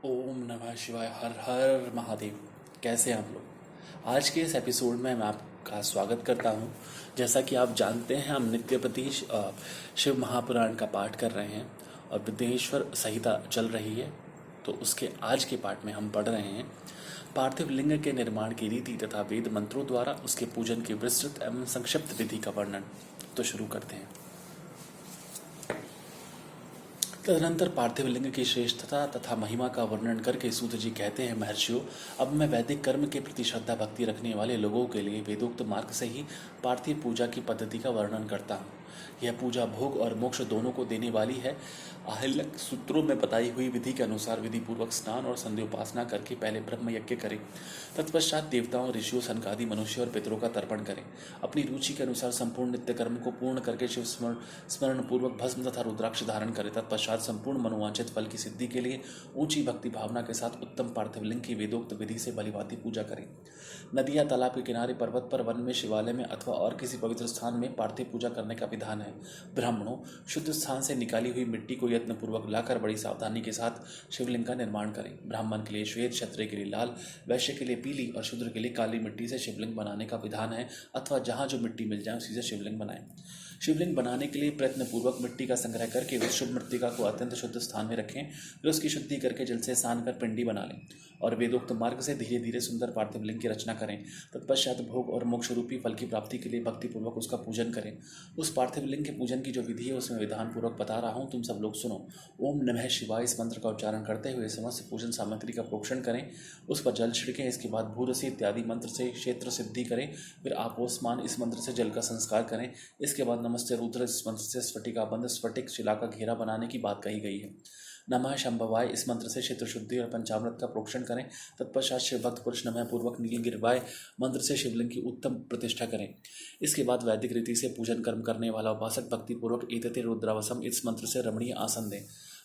ओम नमः शिवाय। हर हर महादेव। कैसे हैं आप लोग? आज के इस एपिसोड में मैं आपका स्वागत करता हूं। जैसा कि आप जानते हैं, हम नित्यपति शिव महापुराण का पाठ कर रहे हैं और विदेश्वर संहिता चल रही है। तो उसके आज के पाठ में हम पढ़ रहे हैं पार्थिव लिंग के निर्माण की रीति तथा वेद मंत्रों द्वारा उसके पूजन की विस्तृत एवं संक्षिप्त विधि का वर्णन। तो शुरू करते हैं। तदनंतर पार्थिव लिंग की श्रेष्ठता तथा महिमा का वर्णन करके सूत जी कहते हैं, महर्षियों, अब मैं वैदिक कर्म के प्रति श्रद्धा भक्ति रखने वाले लोगों के लिए वेदोक्त मार्ग से ही पार्थिव पूजा की पद्धति का वर्णन करता हूँ। यह पूजा भोग और मोक्ष दोनों को देने वाली है। आहिल्यक सूत्रों में बताई हुई विधि के अनुसार विधि पूर्वक स्नान और संध्योपासना करके पहले ब्रह्म यज्ञ करें, तत्पश्चात देवताओं, ऋषियों, सनकादि मनुष्य और पितरों का तर्पण करें। अपनी रुचि के अनुसार संपूर्ण नित्य कर्म को पूर्ण करके शिव स्मरण पूर्वक भस्म तथा रुद्राक्ष धारण करें। तत्पश्चात संपूर्ण मनोवांछित फल की सिद्धि के लिए ऊंची भक्ति भावना के साथ उत्तम पार्थिव लिंग की वेदोक्त विधि से भलीभांति पूजा करें। नदी या तालाब के किनारे, पर्वत पर, वन में, शिवालय में अथवा और किसी पवित्र स्थान में पार्थिव पूजा करने का विधान है। ब्राह्मणों, शुद्ध स्थान से निकाली हुई मिट्टी को यत्न पूर्वक लाकर बड़ी सावधानी के साथ शिवलिंग का निर्माण करें। ब्राह्मण के लिए श्वेत, क्षत्रिय के लिए लाल, वैश्य के लिए पीली और शूद्र के लिए काली मिट्टी से शिवलिंग बनाने का विधान है, अथवा जहाँ जो मिट्टी मिल जाए उसी से शिवलिंग बनाएं। शिवलिंग बनाने के लिए प्रयत्न पूर्वक मिट्टी का संग्रह करके उस शुभ मृत्तिका को अत्यंत शुद्ध स्थान में रखें। फिर उसकी शुद्धि करके जल से सान कर पिंडी बना लें और वेदोक्त मार्ग से धीरे धीरे सुंदर पार्थिव लिंग की रचना करें। तत्पश्चात भोग और मोक्ष रूपी फल की प्राप्ति के लिए भक्तिपूर्वक उसका पूजन करें। उस पार्थिव लिंग के पूजन की जो विधि है उसमें विधान पूर्वक बता रहा हूँ, तुम सब लोग सुनो। ओम नमः शिवाय इस मंत्र का उच्चारण करते हुए समस्त पूजन सामग्री का प्रोक्षण करें, उस पर जल छिड़कें। इसके बाद भूरसी इत्यादि मंत्र से क्षेत्र सिद्धि करें। फिर आपोस्मान इस मंत्र से जल का संस्कार करें। इसके बाद नमस्ते रुद्र इस मंत्र से स्फटिका बंद स्फटिक शिला का घेरा बनाने की बात कही गई है। नमः शंभवाय इस मंत्र से क्षेत्र शुद्धि और पंचामृत का प्रोक्षण करें। तत्पश्चात शिव भक्त पुरुष नमः पूर्वक नीलगिरवाय मंत्र से शिवलिंग की उत्तम प्रतिष्ठा करें। इसके बाद वैदिक रीति से पूजन कर्म करने वाला उपासक भक्तिपूर्वक एतते रुद्रावसम इस मंत्र से रमणीय आसन दें।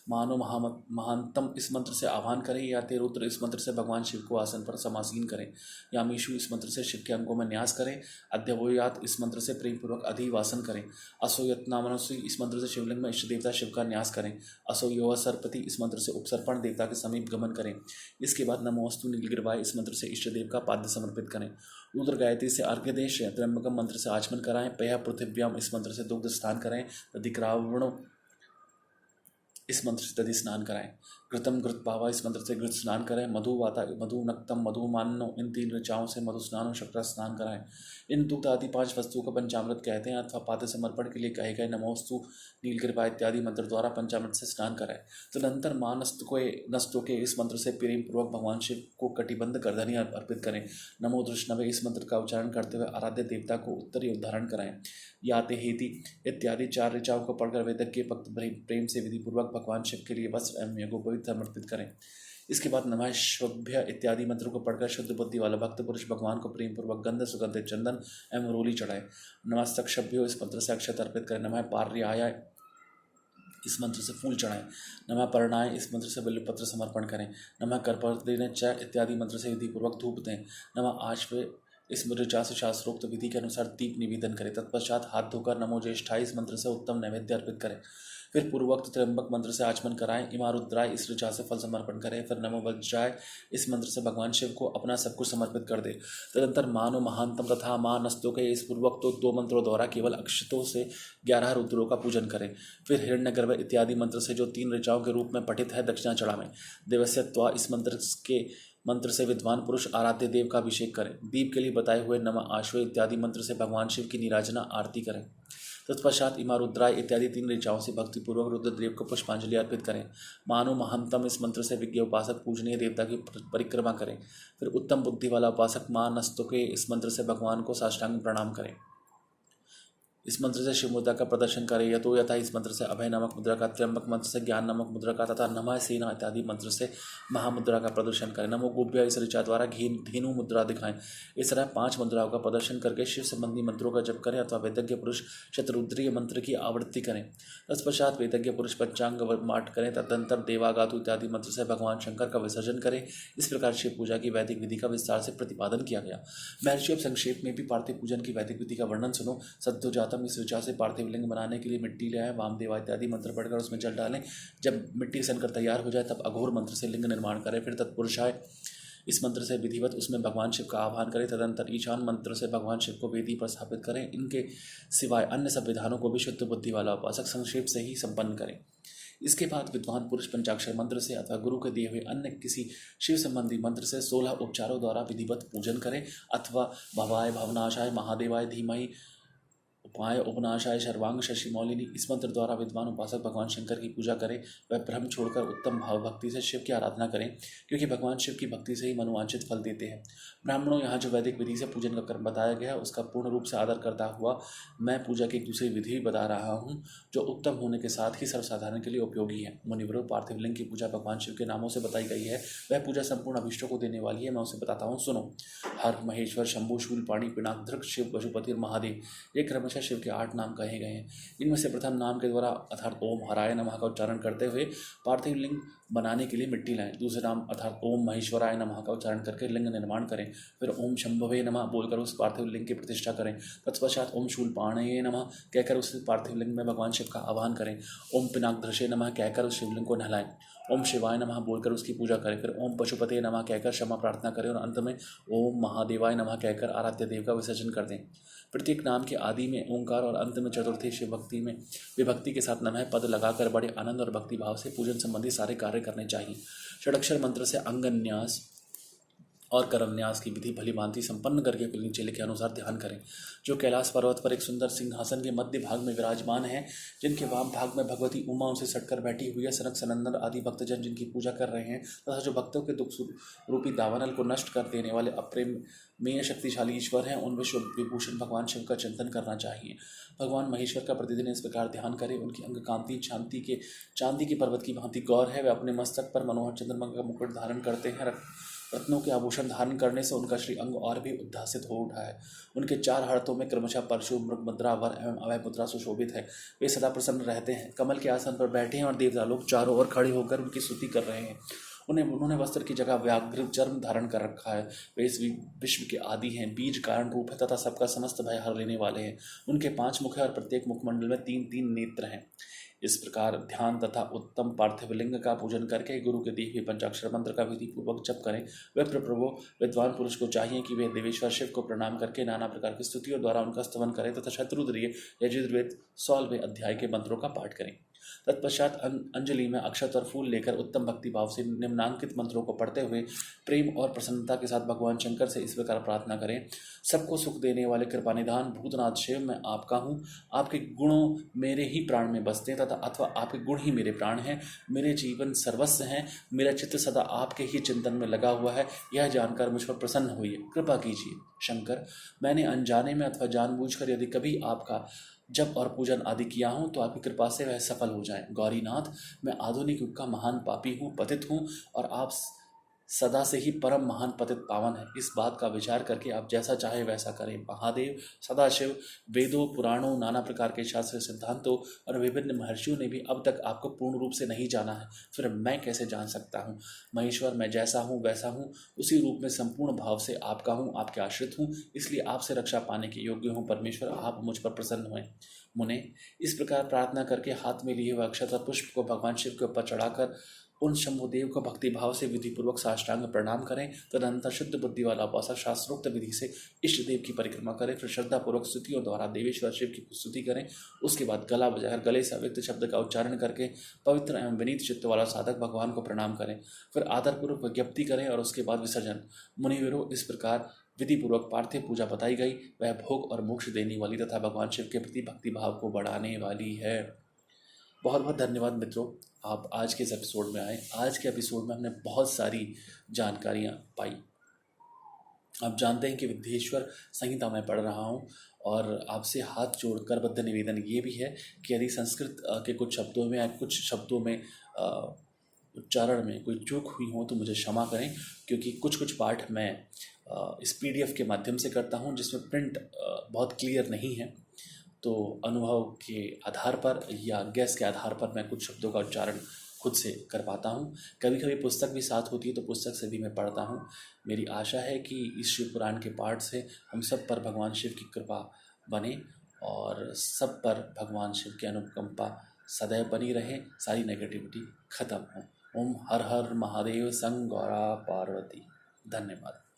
मानो महानतम इस मंत्र से आह्वान करें, या ते रुद्र इस मंत्र से भगवान शिव को आसन पर समासीन करें। यामीशु इस मंत्र से शिव के अंगों में न्यास करें। अद्यवोयात इस मंत्र से प्रेमपूर्वक अधिवासन करें। असोयत्नामनसु इस मंत्र से शिवलिंग में इष्ट देवता शिव का न्यास करें। असोयो सरपति इस मंत्र से उपसर्पण देवता के समीप गमन करें। इसके बाद नमोस्तु नीलगिरवाय इस मंत्र से इष्ट देव का पाद्य समर्पित करें। रुद्र गायत्री से अर्घ्य दें। त्र्यंबकम मंत्र से आचमन कराएं। पया पृथिव्याम इस मंत्र से दुग्ध स्नान करें। अधिक्रावणों इस मंत्र से दधि स्नान कराएं। घृतम घृत पावा इस मंत्र से घृत स्नान करें। मधुवाता मधुनक्तम मधुमानो इन 3 ऋचाओं से मधु स्नान और शक्कर स्नान कराएं। इन दुग्ध आदि 5 वस्तुओं को पंचामृत कहते हैं, अथवा पाद समर्पण के लिए कहे गए नमोस्तु नीलगिरिवा इत्यादि मंत्र द्वारा पंचामृत से स्नान कराएं। तदनंतर माँ नस्तों के इस मंत्र से प्रेम पूर्वक भगवान शिव को कटिबंध गर्दनी अर्पित करें। नमो दृष्णवे इस मंत्र का उच्चारण करते हुए आराध्य देवता को उत्तरीय उद्धारण कराएं। याते हेति इत्यादि 4 ऋचाओं को पढ़कर वेदक के भक्त प्रेम से विधि पूर्वक भगवान शिव के लिए वस्त्र एवं यज्ञोपवीत समर्पित करें। इसके बाद नमः शिवाभ्य इत्यादि मंत्रों को पढ़कर शुद्ध बुद्धि वाला भक्त पुरुष भगवान को प्रेम पूर्वक गंध सुगंधित चंदन एवं रोली चढ़ाए। नमः सक्षभ्यो इस मंत्र से अक्षत अर्पित करें। नमः पार्याय इस मंत्र से फूल चढ़ाएं। नमः पर्णाय इस मंत्र से बिल्वपत्र समर्पण करें। नमः कर्पूरेण च इत्यादि मंत्र से विधि पूर्वक धूप दें। नमः आश्वे इस ऋचा से शास्त्रोक्त विधि के अनुसार दीप निवेदन करें। तत्पश्चात हाथ धोकर नमो ज्येष्ठाय इस मंत्र से उत्तम नैवेद्य अर्पित करें। फिर पूर्वोक्त त्र्यंबक मंत्र से आचमन कराएं। इमा रुद्राय इस ऋचा से फल समर्पण करें। फिर नमो वज्राय इस मंत्र से भगवान शिव को अपना सब कुछ समर्पित कर दे। तदंतर मानो महानतम तथा माँ नस्तों के इस पूर्वक तो 2 मंत्रों द्वारा केवल अक्षतों से 11 रुद्रों का पूजन करें। फिर हिरण्यगर्भ इत्यादि मंत्र से जो 3 ऋचाओं के रूप में पठित है दक्षिणा चढ़ावें। देवस्यत्वा इस मंत्र से विद्वान पुरुष आराध्य देव का अभिषेक करें। दीप के लिए बताए हुए नमः आश्वे इत्यादि मंत्र से भगवान शिव की निराजना आरती करें। तत्पश्चात इमा रुद्राय इत्यादि 3 ऋचाओं से भक्तिपूर्वक रुद्रदेव को पुष्पांजलि अर्पित करें। मानो महंतम इस मंत्र से विज्ञ उपासक पूजनीय देवता की परिक्रमा करें। फिर उत्तम बुद्धि वाला उपासक माँ नस्तोके इस मंत्र से भगवान को साष्टांग प्रणाम करें। इस मंत्र से शिव मुद्रा का प्रदर्शन करें। यतो यथा इस मंत्र से अभय नामक मुद्रा का, त्र्यंबक मंत्र से ज्ञान नामक मुद्रा का तथा नमः सेना इत्यादि मंत्र से महामुद्रा का प्रदर्शन करें। नमो गोप्य इस ऋचा द्वारा धेनु मुद्रा दिखाएं। इस तरह 5 मुद्राओं का प्रदर्शन करके शिव संबंधी मंत्रों का जप करें, अथवा वेदज्ञ पुरुष शतरुद्रीय मंत्र की आवृत्ति करें। तत्पश्चात वेदज्ञ पुरुष पंचांग पाठ करें। तदनंतर देवागातु इत्यादि मंत्र से भगवान शंकर का विसर्जन करें। इस प्रकार शिव पूजा की वैदिक विधि का विस्तार से प्रतिपादन किया गया। महर्षि अब संक्षेप में भी पार्थिव पूजन की वैदिक विधि का वर्णन सुनो। सद्योजात जातम इस विचार से पार्थिव लिंग बनाने के लिए मिट्टी ले आए, वामदेवा इत्यादि मंत्र पढ़कर उसमें जल डालें। जब मिट्टी सनकर तैयार हो जाए तब अघोर मंत्र से लिंग निर्माण करें। फिर तत्पुरुषाय इस मंत्र से विधिवत उसमें भगवान शिव का आह्वान करें। तदंतर ईशान मंत्र से भगवान शिव को वेदी पर स्थापित करें। इनके सिवाय अन्य सब विधानों को भी शुद्ध बुद्धि वाला उपासक संक्षेप से ही संपन्न करें। इसके बाद विद्वान पुरुष पंचाक्षर मंत्र से अथवा गुरु के दिए हुए अन्य किसी शिव संबंधी मंत्र से 16 उपचारों द्वारा विधिवत पूजन करें। अथवा भवाय भवनाशाय महादेवाय धीमहि उपाय उपनाशाय सर्वांग शशि मौलिनी इस मंत्र द्वारा विद्वान उपासक भगवान शंकर की पूजा करें। वह भ्रम छोड़कर उत्तम भाव भक्ति से शिव की आराधना करें, क्योंकि भगवान शिव की भक्ति से ही मनोवांछित फल देते हैं। ब्राह्मणों, यहाँ जो वैदिक विधि से पूजन का कर्म बताया गया है उसका पूर्ण रूप से आदर करता हुआ मैं पूजा की एक दूसरी विधि भी बता रहा हूँ, जो उत्तम होने के साथ ही सर्वसाधारण के लिए उपयोगी है। मुनिवरों, पार्थिव लिंग की पूजा भगवान शिव के नामों से बताई गई है। वह पूजा संपूर्ण अभिष्टों को देने वाली है। मैं उसे बताता हूँ, सुनो। हर, महेश्वर, शंभु, शूलपाणी, पिनाक, शिव, पशुपति और महादेव, ये क्रमशः शिव के 8 नाम कहे गए हैं। इनमें से प्रथम नाम के द्वारा अर्थात ओम हराय नमः का उच्चारण करते हुए पार्थिव लिंग बनाने के लिए मिट्टी लाएं। दूसरे नाम अर्थात ओम महेश्वराय नमः का उच्चारण करके लिंग निर्माण करें। फिर ओम शंभवे नमः बोलकर उस पार्थिव लिंग की प्रतिष्ठा करें। तत्पश्चात ओम शूलपाणये नमः कहकर उस पार्थिव लिंग में भगवान शिव का आह्वान करें। ओम पिनाकधृषे नमः कहकर उस शिवलिंग को नहलाएं। ओम शिवाय नमः बोलकर उसकी पूजा करें। फिर ओम पशुपते नमः कहकर क्षमा प्रार्थना करें और अंत में ओम महादेवाय नमः कहकर आराध्य देव का विसर्जन कर दें। प्रत्येक नाम के आदि में ओंकार और अंत में चतुर्थी शिव भक्ति में विभक्ति के साथ नमः पद लगाकर बड़े आनंद और भक्ति भाव से पूजन संबंधी सारे कार्य करने चाहिए। षडक्षर मंत्र से अंगन्यास और करन्यास की विधि भली भांति संपन्न करके नीचे के अनुसार ध्यान करें। जो कैलाश पर्वत पर एक सुंदर सिंहासन के मध्य भाग में विराजमान है, जिनके वाम भाग में भगवती उमा उनसे सटकर बैठी हुई है, सनक सनंदन आदि भक्तजन जिनकी पूजा कर रहे हैं, तथा जो भक्तों के दुख रूपी दावानल को नष्ट कर देने वाले अप्रेम में शक्तिशाली ईश्वर हैं, उन विश्व विभूषण भगवान शिव का चिंतन करना चाहिए। भगवान महेश्वर का प्रतिदिन इस प्रकार ध्यान करें। उनकी अंग कांति चांदी के पर्वत की भांति गौर है। वे अपने मस्तक पर मनोहर चंद्रमा का मुकुट धारण करते हैं। रत्नों के आभूषण धारण करने से उनका श्री अंग और भी उद्भासित हो उठा है। उनके 4 हड़तों में क्रमशः परशु, मृग मुद्रा, वर एवं अभय मुद्रा सुशोभित है। वे सदा प्रसन्न रहते हैं। कमल के आसन पर बैठे हैं और देवता लोग चारों ओर खड़े होकर उनकी स्तुति कर रहे हैं। उन्होंने वस्त्र की जगह व्याघ्र चर्म धारण कर रखा है। वे इस विश्व के आदि हैं, बीज कारण रूप है तथा सबका समस्त भय हर लेने वाले हैं। उनके 5 मुख है और प्रत्येक मुखमंडल में 3-3 नेत्र हैं। इस प्रकार ध्यान तथा उत्तम पार्थिव लिंग का पूजन करके गुरु के दिए हुए पंचाक्षर मंत्र का विधि पूर्वक जप करें। वे प्रभु विद्वान पुरुष को चाहिए कि वे देवेश्वर शिव को प्रणाम करके नाना प्रकार की स्तुतियों द्वारा उनका स्तवन करें तथा शत्रुद्रिय यजुर्वेद 16वें अध्याय के मंत्रों का पाठ करें। तत्पश्चात अंजलि में अक्षत और फूल लेकर उत्तम भक्ति भाव से निम्नांकित मंत्रों को पढ़ते हुए प्रेम और प्रसन्नता के साथ भगवान शंकर से इस प्रकार प्रार्थना करें। सबको सुख देने वाले कृपानिधान भूतनाथ शिव, मैं आपका हूँ। आपके गुणों मेरे ही प्राण में बसते हैं तथा अथवा आपके गुण ही मेरे प्राण हैं। मेरे जीवन सर्वस्व हैं। मेरा चित्त सदा आपके ही चिंतन में लगा हुआ है। यह जानकर मुझ पर प्रसन्न होइए, कृपा कीजिए। शंकर, मैंने अनजाने में अथवा जानबूझकर यदि कभी आपका जप और पूजन आदि किया हूँ तो आपकी कृपा से वह सफल हो जाए। गौरीनाथ, मैं आधुनिक युग का महान पापी हूँ, पतित हूँ, और आप सदा से ही परम महान पतित पावन है। इस बात का विचार करके आप जैसा चाहे वैसा करें। महादेव, सदाशिव, वेदों, पुराणों, नाना प्रकार के शास्त्र सिद्धांतों और विभिन्न महर्षियों ने भी अब तक आपको पूर्ण रूप से नहीं जाना है, फिर मैं कैसे जान सकता हूँ। महेश्वर, मैं जैसा हूँ वैसा हूँ, उसी रूप में संपूर्ण भाव से आपका हूँ, आपके आश्रित हूँ, इसलिए आपसे रक्षा पाने के योग्य हूँ। परमेश्वर, आप मुझ पर प्रसन्न हुए। मुने, इस प्रकार प्रार्थना करके हाथ में लिए हुए अक्षत और पुष्प को भगवान शिव के ऊपर चढ़ाकर उन शंभुदेव को भक्ति भाव से विधिपूर्वक साष्टांग प्रणाम करें। तदनंतर शुद्ध बुद्धि वाला उपासक शास्त्रोक्त विधि से इष्ट देव की परिक्रमा करें। फिर श्रद्धापूर्वक स्तुतियों द्वारा देवेश्वर शिव की स्तुति करें। उसके बाद गला बजाकर गले से अव्यक्त शब्द का उच्चारण करके पवित्र एवं विनीत चित्त वाला साधक भगवान को प्रणाम करें। फिर आदरपूर्वक विज्ञप्ति करें और उसके बाद विसर्जन। मुनिवीरों, इस प्रकार विधिपूर्वक पार्थिव पूजा बताई गई। वह भोग और मोक्ष देने वाली तथा भगवान शिव के प्रति भक्ति भाव को बढ़ाने वाली है। बहुत बहुत धन्यवाद मित्रों, आप आज के इस एपिसोड में आए। आज के एपिसोड में हमने बहुत सारी जानकारियाँ पाई। आप जानते हैं कि विद्येश्वर संहिता मैं पढ़ रहा हूँ और आपसे हाथ जोड़ कर बद्ध निवेदन ये भी है कि यदि संस्कृत के कुछ शब्दों में या कुछ शब्दों में उच्चारण में कोई चूक हुई हो तो मुझे क्षमा करें, क्योंकि कुछ पाठ मैं इस PDF के माध्यम से करता हूँ जिसमें प्रिंट बहुत क्लियर नहीं है। तो अनुभव के आधार पर या गैस के आधार पर मैं कुछ शब्दों का उच्चारण खुद से कर पाता हूँ। कभी कभी पुस्तक भी साथ होती है तो पुस्तक से भी मैं पढ़ता हूँ। मेरी आशा है कि इस शिव पुराण के पाठ से हम सब पर भगवान शिव की कृपा बने और सब पर भगवान शिव की अनुकंपा सदैव बनी रहे, सारी नेगेटिविटी खत्म हो। ओम हर हर महादेव, संग गौरा पार्वती। धन्यवाद।